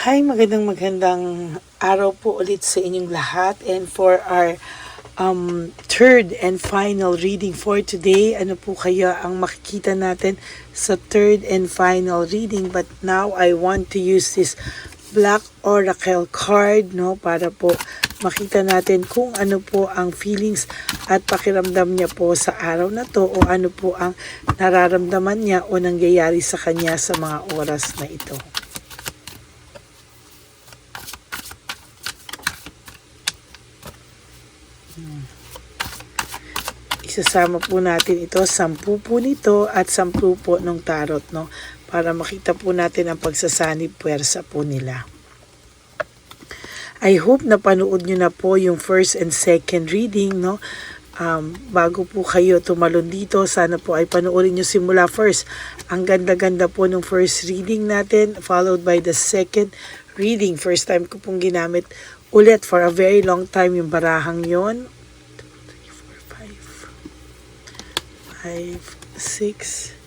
Hi, magandang araw po ulit sa inyong lahat, and for our third and final reading for today, ano po kaya ang makikita natin sa third and final reading? But now I want to use this Black Oracle card, no, para po makita natin kung ano po ang feelings at pakiramdam niya po sa araw na to, o ano po ang nararamdaman niya o nangyayari sa kanya sa mga oras na ito. Isasama po natin ito, 10 po nito at 10 po ng tarot, no? Para makita po natin ang pagsasanib puwersa po nila. I hope na panood nyo na po yung first and second reading, no? Bago po kayo tumalon dito, sana po ay panoorin nyo simula first. Ang ganda-ganda po ng first reading natin, followed by the second reading. First time ko pong ginamit ulit for a very long time yung barahang yon. 5, 6,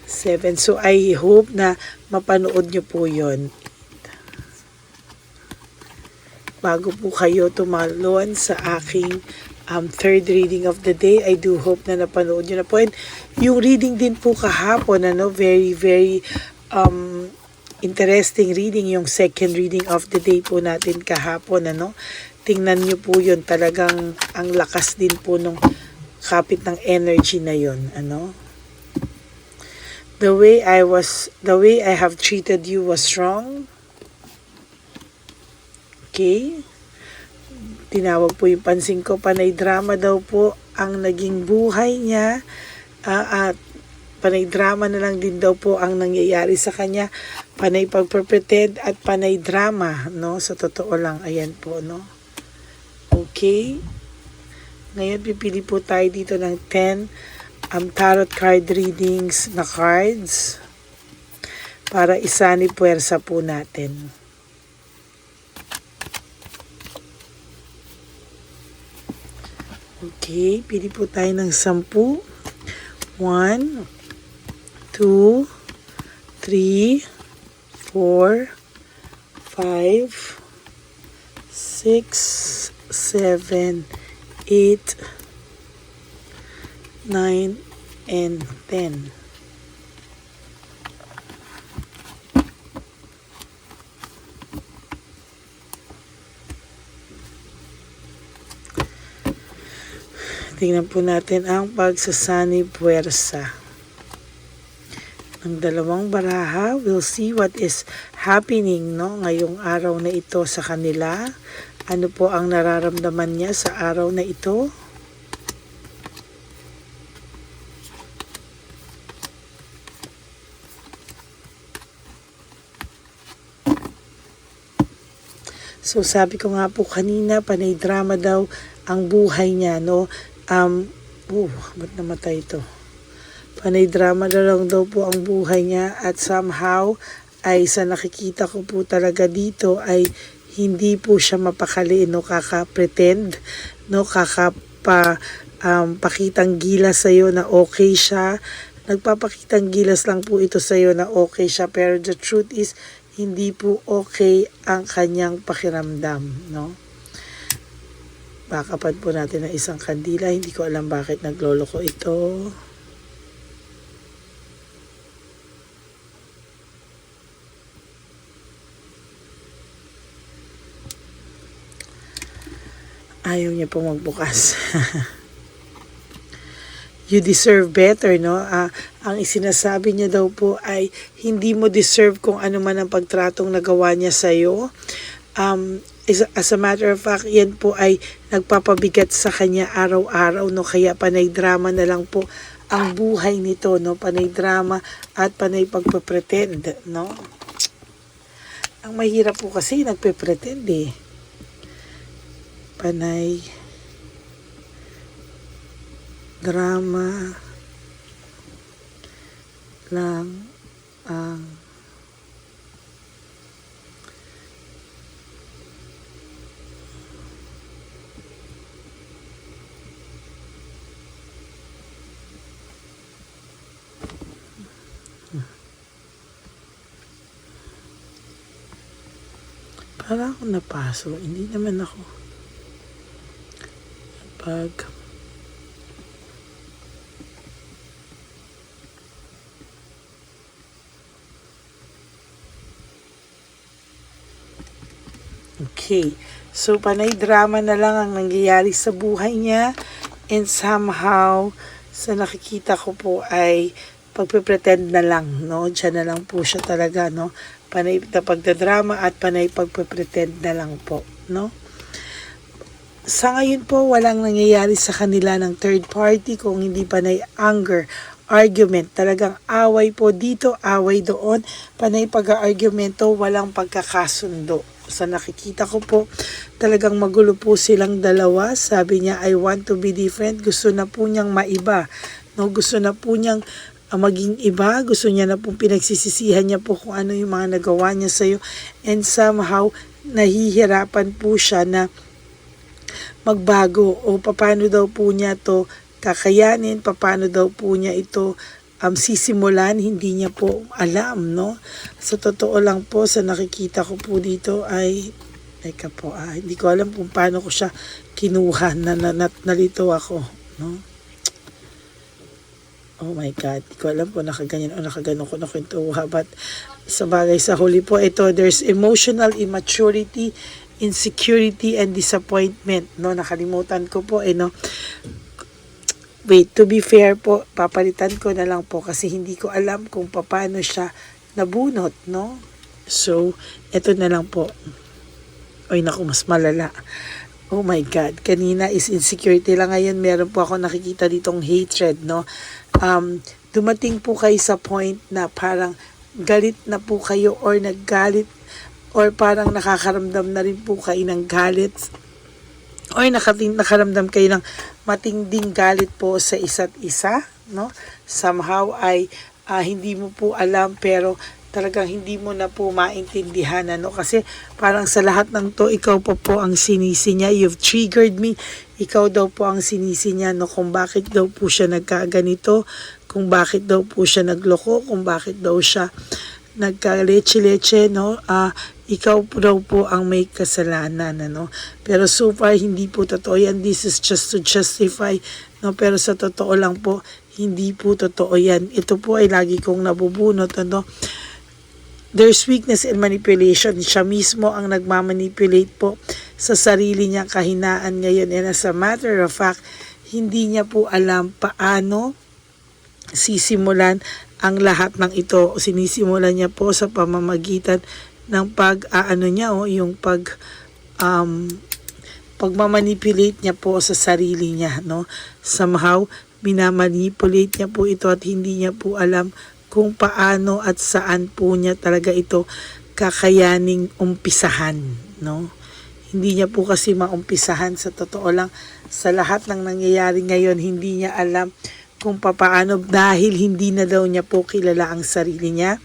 7. So I hope na mapanood nyo po yon bago po kayo tumalon sa aking third reading of the day. I do hope na napanood nyo na po. And yung reading din po kahapon, very interesting reading, yung second reading of the day po natin kahapon, tingnan nyo po yun, talagang ang lakas din po nung kapit ng energy na yon, the way I have treated you was wrong. Okay, tinawag po yung pansin ko, panay drama daw po ang naging buhay niya, at panay drama na lang din daw po ang nangyayari sa kanya, panay pagpretend at panay drama, sa totoo lang. Ayan po, okay. Ngayon, pipili po tayo dito ng 10 tarot card readings na cards para isanib puwersa po natin. Okay, pili po tayo ng 10. 1, 2, 3, 4, 5, 6, 7, 8, 9, and 10. Tingnan po natin ang pagsasanib puwersa ng dalawang baraha. We'll see what is happening, ngayong araw na ito sa kanila. Ano po ang nararamdaman niya sa araw na ito? So sabi ko nga po kanina, panay drama daw ang buhay niya, ba't namatay ito? Panay drama na lang daw po ang buhay niya, at somehow ay sa nakikita ko po talaga dito ay hindi po siya mapakali, kaka-pretend, pakitang gilas sa'yo na okay siya. Nagpapakitang gilas lang po ito sa'yo na okay siya, pero the truth is, hindi po okay ang kanyang pakiramdam, Bakapan po natin ng isang kandila. Hindi ko alam bakit nagloloko ito. Ayaw niya po magbukas. You deserve better, ang isinasabi niya daw po ay hindi mo deserve kung ano man ang pagtratong nagawa niya sa'yo. As a matter of fact, yan po ay nagpapabigat sa kanya araw-araw, kaya panay drama na lang po ang buhay nito, panay drama at panay pagpapretend, Ang mahirap po kasi nagpe-pretend, panay drama lang ang Parang ako napaso. Hindi naman ako. Pag... Okay. So, panay drama na lang ang nangyayari sa buhay niya. And somehow, sa nakikita ko po ay pagpe-pretend na lang, no? Diyan na lang po siya talaga, no? Panay na pagdadrama at panay pagpe-pretend na lang po, no? Sa ngayon po, walang nangyayari sa kanila ng third party kung hindi panay anger, argument. Talagang away po dito, away doon. Panay pag-argumento, walang pagkakasundo. Sa nakikita ko po, talagang magulo po silang dalawa. Sabi niya, I want to be different. Gusto na po niyang maiba. No? Gusto na po niyang maging iba. Gusto niya na pong pinagsisisihan niya po kung ano yung mga nagawa niya sa'yo. And somehow, nahihirapan po siya na magbago o paano daw po niya to kakayanin, paano daw po niya ito sisimulan, hindi niya po alam, no? Sa totoo lang po, sa nakikita ko po dito ay, teka po, hindi ko alam kung paano ko siya kinuha, nalito ako, no? Oh my God, hindi ko alam kung nakaganyan o nakaganon ko na kwentuha, but sa bagay sa huli po, ito, there's emotional immaturity, insecurity, and disappointment, no? Nakalimutan ko po, no? Wait, to be fair po, papalitan ko na lang po kasi hindi ko alam kung paano siya nabunot, no? So, eto na lang po. Oy, naku, mas malala. Oh my God, kanina is insecurity lang. Ngayon, meron po ako nakikita ditong hatred, no? Dumating po kayo sa point na parang galit na po kayo or naggalit or parang nakakaramdam na rin po kayo ng galit or nakaramdam kayo ng matinding galit po sa isa't isa, no? Somehow ay hindi mo po alam pero talagang hindi mo na po maintindihan, ano? Kasi parang sa lahat ng to, ikaw pa po ang sinisi niya. You've triggered me. Ikaw daw po ang sinisi niya, no? Kung bakit daw po siya nagkaganito, kung bakit daw po siya nagloko, kung bakit daw siya nagka-leche-leche, no? Ikaw daw po ang may kasalanan, ano? Pero so far, hindi po totoo yan. This is just to justify, no? Pero sa totoo lang po, hindi po totoo yan. Ito po ay lagi kong nabubunot, ano? There's weakness and manipulation. Siya mismo ang nagmamanipulate po sa sarili niyang kahinaan ngayon. And as a matter of fact, hindi niya po alam paano sisimulan ang lahat ng ito. Sinisimulan niya po sa pamamagitan ng yung pagmamanipulate niya po sa sarili niya, no? Somehow, minamanipulate niya po ito at hindi niya po alam kung paano at saan po niya talaga ito kakayaning umpisahan, no? Hindi niya po kasi maumpisahan, sa totoo lang. Sa lahat ng nangyayari ngayon, hindi niya alam kung paano dahil hindi na daw niya po kilala ang sarili niya.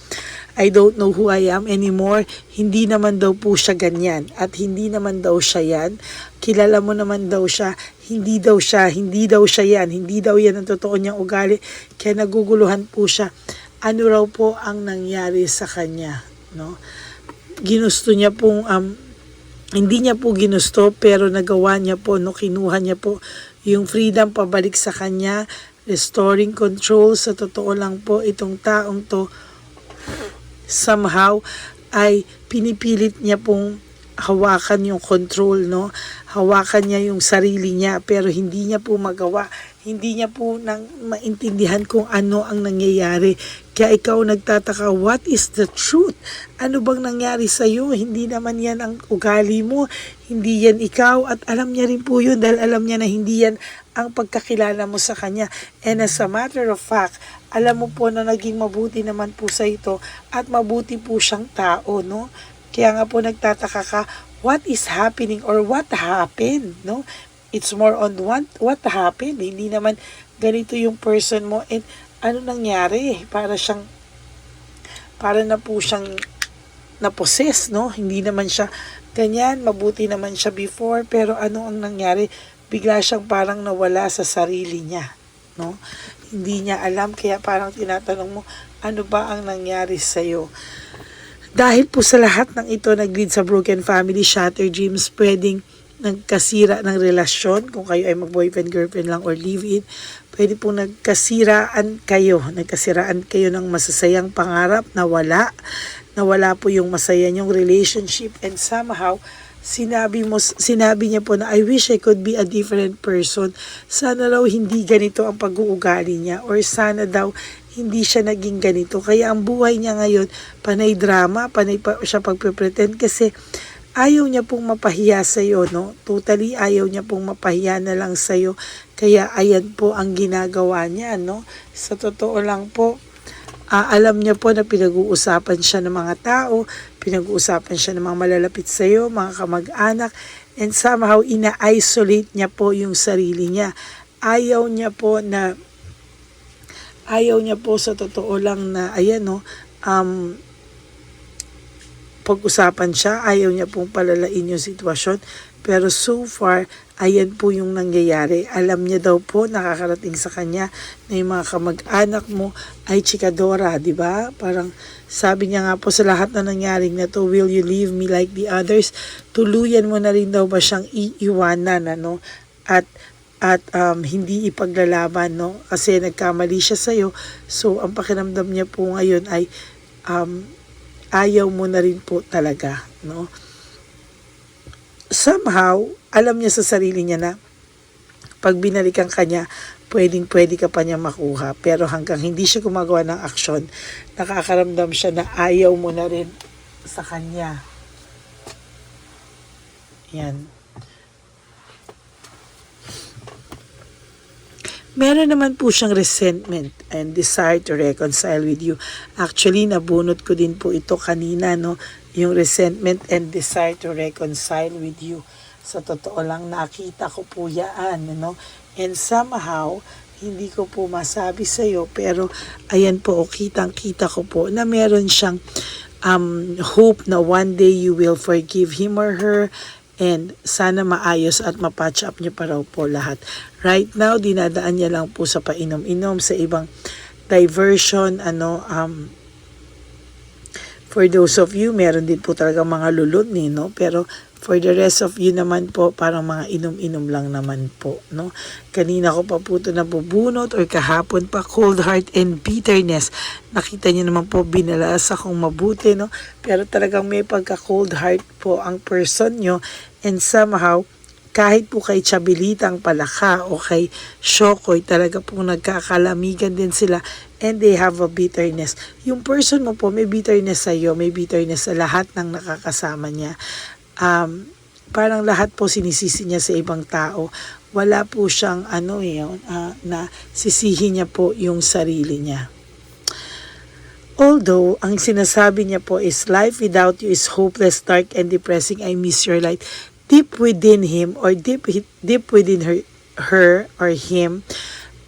I don't know who I am anymore. Hindi naman daw po siya ganyan. At hindi naman daw siya yan. Kilala mo naman daw siya. Hindi daw siya yan. Hindi daw yan ang totoo niyang ugali. Kaya naguguluhan po siya. Ano raw po ang nangyari sa kanya, no? Ginusto niya pong, hindi niya po ginusto, pero nagawa niya po, no? Kinuha niya po yung freedom pabalik sa kanya. Restoring control. Sa totoo lang po, itong taong to, somehow ay pinipilit niya pong hawakan yung control, no? Hawakan niya yung sarili niya pero hindi niya po magawa. Hindi niya po maintindihan kung ano ang nangyayari. Kaya ikaw nagtataka, what is the truth? Ano bang nangyari sa iyo? Hindi naman yan ang ugali mo. Hindi yan ikaw. At alam niya rin po yun dahil alam niya na hindi yan ang pagkakilala mo sa kanya. And as a matter of fact, alam mo po na naging mabuti naman po sa ito at mabuti po siyang tao, no? Kaya nga po nagtataka ka, what is happening or what happened, no? It's more on what happened. Hindi naman ganito yung person mo and ano nangyari? Para na po siyang na-possess, no? Hindi naman siya ganyan, mabuti naman siya before, pero ano ang nangyari? Bigla siyang parang nawala sa sarili niya, no? Hindi niya alam, kaya parang tinatanong mo, ano ba ang nangyari sa'yo? Dahil po sa lahat ng ito nag-lead sa broken family, shattered dreams, pwedeng nagkasira ng relasyon, kung kayo ay mag-boyfriend, girlfriend lang or live-in, pwede po nagkasiraan kayo ng masasayang pangarap na wala po yung masaya niyong relationship, and somehow, sinabi niya po na I wish I could be a different person. Sana raw hindi ganito ang pag-uugali niya, or sana daw hindi siya naging ganito. Kaya ang buhay niya ngayon, panay drama, panay pa siya pagpe-pretend kasi ayaw niya pong mapahiya sa'yo, no? Totally ayaw niya pong mapahiya na lang sa'yo. Kaya ayan po ang ginagawa niya, no? Sa totoo lang po, alam niya po na pinag-uusapan siya ng mga tao, pinag-uusapan siya ng mga malalapit sa'yo, mga kamag-anak, and somehow ina-isolate niya po yung sarili niya. Ayaw niya po sa totoo lang na, ayan, no, pag-usapan siya, ayaw niya pong palalain yung sitwasyon, pero so far, ayan po yung nangyayari. Alam niya daw po, nakakarating sa kanya na yung mga kamag-anak mo ay chikadora, di ba? Parang sabi niya nga po sa lahat na nangyaring na to, will you leave me like the others? Tuluyan mo na rin daw ba siyang iiwanan, ano? At hindi ipaglalaban, no? Kasi nagkamali siya sa'yo. So, ang pakiramdam niya po ngayon ay ayaw mo na rin po talaga, no? Somehow, alam niya sa sarili niya na pag binalikan ka niya, pwede ka pa niya makuha. Pero hanggang hindi siya gumagawa ng aksyon, nakakaramdam siya na ayaw mo na rin sa kanya. Yan. Meron naman po siyang resentment and desire to reconcile with you. Actually, nabunot ko din po ito kanina, no? Yung resentment and desire to reconcile with you. Sa totoo lang, nakita ko po yan, no? And somehow, hindi ko po masabi sa'yo, pero ayan po, kitang-kita ko po na meron siyang hope na one day you will forgive him or her, and sana maayos at mapatch up niyo pa raw po lahat. Right now, dinadaan niya lang po sa painom-inom, sa ibang diversion, for those of you, meron din po talaga mga luluni, no? Pero for the rest of you naman po, parang mga inom-inom lang naman po, no? Kanina ko pa po ito nabubunot, or kahapon pa, cold heart and bitterness. Nakita niyo naman po, binalas akong mabuti, no? Pero talagang may pagka-cold heart po ang person nyo, and somehow, kahit po kay Chabilitang Palaka o kay Shokoy, talaga pong nagkakalamigan din sila, and they have a bitterness. Yung person mo po, may bitterness sa iyo, may bitterness sa lahat ng nakakasama niya. Parang lahat po sinisisi niya sa ibang tao. Wala po siyang na sisihin niya po yung sarili niya. Although, ang sinasabi niya po is, life without you is hopeless, dark, and depressing. I miss your light. Deep within him, or deep within her or him,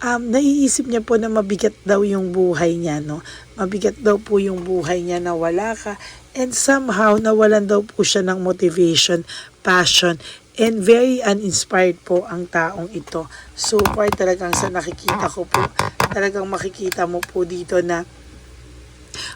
naiisip niya po na mabigat daw yung buhay niya, no? Mabigat daw po yung buhay niya na wala ka, and somehow nawalan daw po siya ng motivation, passion, and very uninspired po ang taong ito. So far talagang sa nakikita ko po, talagang makikita mo po dito na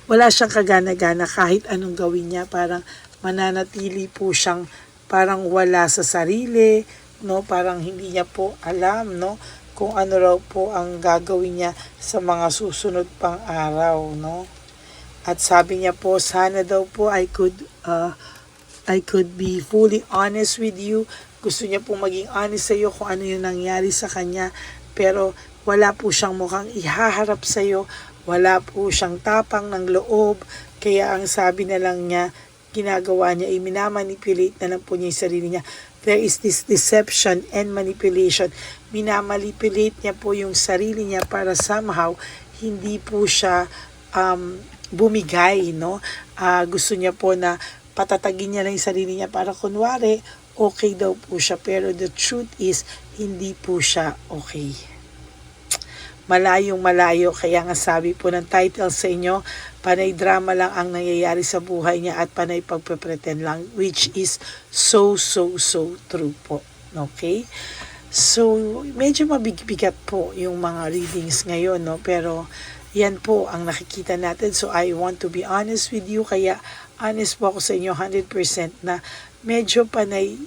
wala siyang kagana-gana kahit anong gawin niya. Parang mananatili po siyang parang wala sa sarili, no? Parang hindi niya po alam, no, kung ano raw po ang gagawin niya sa mga susunod pang araw, no? At sabi niya po, sana daw po I could be fully honest with you. Gusto niya po maging honest sa iyo kung ano yung nangyari sa kanya, pero wala po siyang mukhang ihaharap sa iyo, wala po siyang tapang ng loob, kaya ang sabi na lang niya, ginagawa niya ay minamanipulate na lang po niya yung sarili niya. There is this deception and manipulation. Minamanipulate niya po yung sarili niya para somehow hindi po siya bumigay, no? Gusto niya po na patatagin niya lang yung sarili niya para kunwari okay daw po siya, pero the truth is hindi po siya okay. Malayong malayo, kaya nga sabi po ng title sa inyo, panay drama lang ang nangyayari sa buhay niya at panay pagpe-pretend lang, which is so true po. Okay? So, medyo mabibigat po yung mga readings ngayon, no? Pero yan po ang nakikita natin. So, I want to be honest with you, kaya honest po ako sa inyo 100% na medyo panay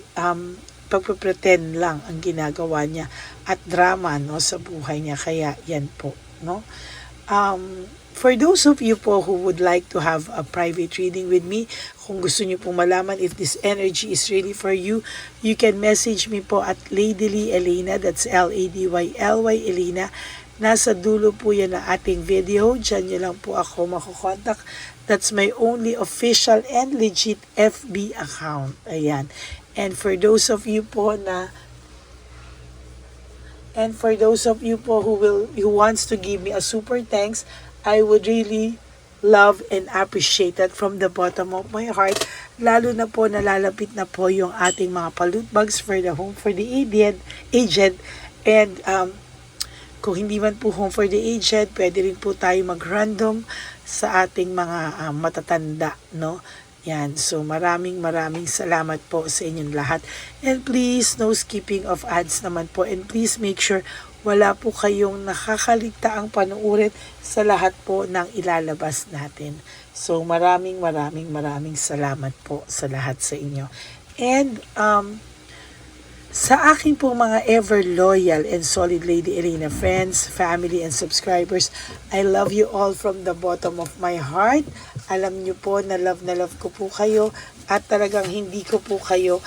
pagpe-pretend lang ang ginagawa niya at drama no sa buhay niya, kaya yan po no. For those of you po who would like to have a private reading with me, kung gusto niyo pong malaman if this energy is really for you, you can message me po at Ladyly Elena, that's Ladyly Elena. Nasa dulo po yan ng ating video, dyan niyo lang po ako makukontak. That's my only official and legit FB account. Ayan. And for those of you po who wants to give me a super thanks, I would really love and appreciate that from the bottom of my heart. Lalo na po nalalapit na po yung ating mga palut bags for the Home for the Aged. And kung hindi man po Home for the Aged, pwede rin po tayo mag-random sa ating mga matatanda, no? Yan. So maraming salamat po sa inyong lahat. And please, no skipping of ads naman po. And please make sure wala po kayong nakakaligtaang panuurit sa lahat po ng ilalabas natin. So maraming salamat po sa lahat sa inyo. And sa aking pong mga ever loyal and solid Lady Elena friends, family and subscribers, I love you all from the bottom of my heart. Alam niyo po na love ko po kayo at talagang hindi ko po kayo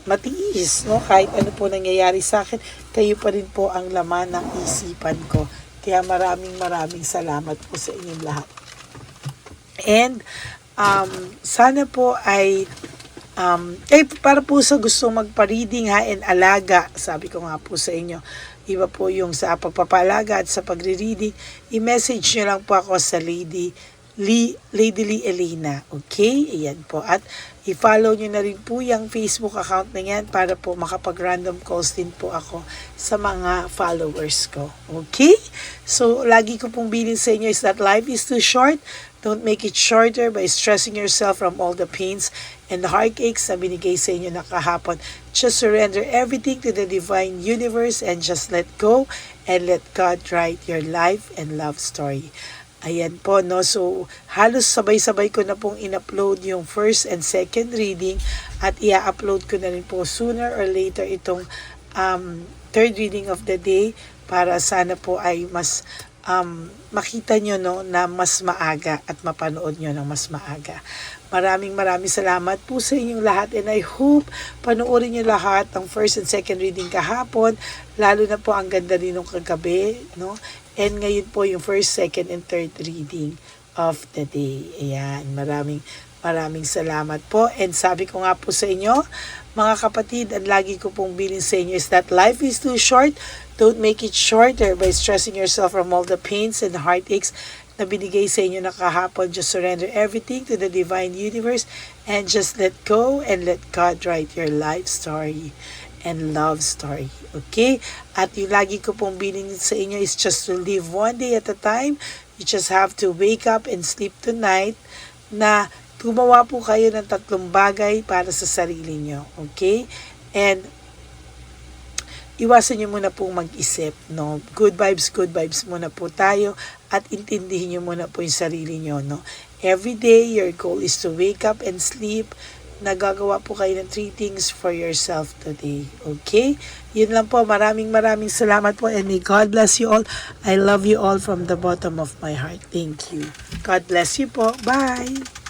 matiis, no? Kahit ano po nangyayari sa akin, kayo pa rin po ang laman ng isipan ko. Kaya maraming salamat po sa inyong lahat. And sana po ay para po sa gustong magpa-reading ha and alaga, sabi ko nga po sa inyo, iba po yung sa pagpapalaga at sa pagre-reading, i-message nyo lang po ako sa Ladyly Elena. Okay? Ayan po. At i-follow nyo na rin po yung Facebook account na yan para po makapag-random calls din po ako sa mga followers ko. Okay? So, lagi ko pong bilin sa inyo is that life is too short. Don't make it shorter by stressing yourself from all the pains and the heartaches na binigay sa inyo na kahapon. Just surrender everything to the divine universe and just let go and let God write your life and love story. Ayan po, no? So, halos sabay-sabay ko na pong in-upload yung first and second reading at i-upload ko na rin po sooner or later itong third reading of the day para sana po ay mas makita nyo no, na mas maaga at mapanood nyo ng mas maaga. Maraming salamat po sa inyong lahat and I hope panoorin nyo lahat ng first and second reading kahapon, lalo na po ang ganda rin ng kagabi, no? And ngayon po yung first, second, and third reading of the day. Ayan, maraming salamat po. And sabi ko nga po sa inyo, mga kapatid, ang lagi ko pong bilin sa inyo is that life is too short. Don't make it shorter by stressing yourself from all the pains and heartaches na binigay sa inyo na kahapon. Just surrender everything to the divine universe and just let go and let God write your life story and love story. Okay? At yung lagi ko pong bilin sa inyo is just to live one day at a time. You just have to wake up and sleep tonight na gumawa po kayo ng 3 bagay para sa sarili nyo. Okay? And iwasan nyo muna pong mag-isip, no? Good vibes muna po tayo at intindihin nyo muna po yung sarili nyo, no? Every day, your goal is to wake up and sleep. Nagagawa po kayo ng 3 things for yourself today. Okay? Yun lang po. Maraming salamat po and may God bless you all. I love you all from the bottom of my heart. Thank you. God bless you po. Bye!